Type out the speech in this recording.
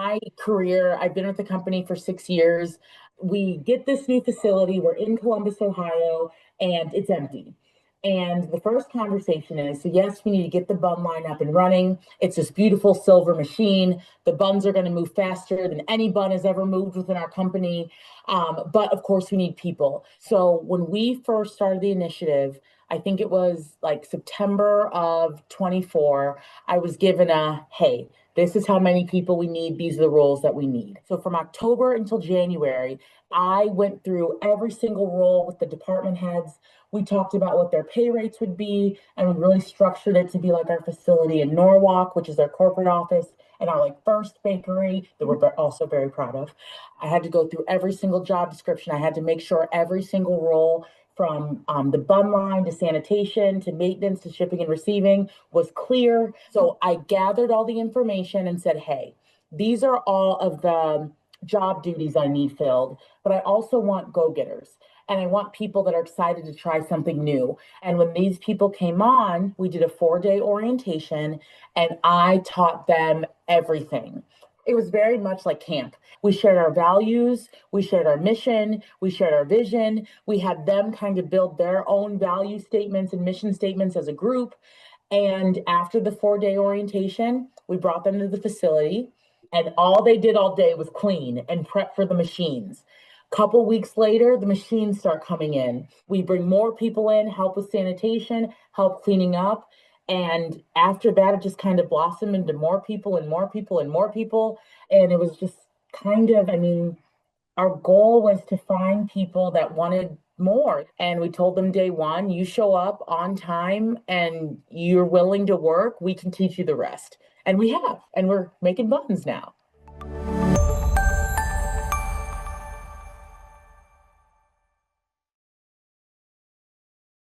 my career, I've been with the company for 6 years. We get this new facility. We're in Columbus, Ohio, and it's empty. And the first conversation is, so yes, we need to get the bun line up and running. It's this beautiful silver machine. The buns are going to move faster than any bun has ever moved within our company. But of course, we need people. So when we first started the initiative, I think it was like September of 24, I was given a, hey, this is how many people we need. These are the roles that we need. So from October until January, I went through every single role with the department heads. We talked about what their pay rates would be, and we really structured it to be like our facility in Norwalk, which is our corporate office, and our like first bakery that we're also very proud of. I had to go through every single job description. I had to make sure every single role from the bun line to sanitation to maintenance to shipping and receiving was clear. So I gathered all the information and said, hey, these are all of the job duties I need filled, but I also want go-getters. And I want people that are excited to try something new. And when these people came on, we did a 4-day orientation and I taught them everything. It was very much like camp. We shared our values, we shared our mission, we shared our vision. We had them kind of build their own value statements and mission statements as a group. And after the 4-day orientation, we brought them to the facility, and all they did all day was clean and prep for the machines. Couple weeks later, the machines start coming in. We bring more people in, help with sanitation, help cleaning up. And after that, it just kind of blossomed into more people and more people and more people. And it was just kind of, I mean, our goal was to find people that wanted more. And we told them day one, you show up on time and you're willing to work, we can teach you the rest. And we have, and we're making buttons now.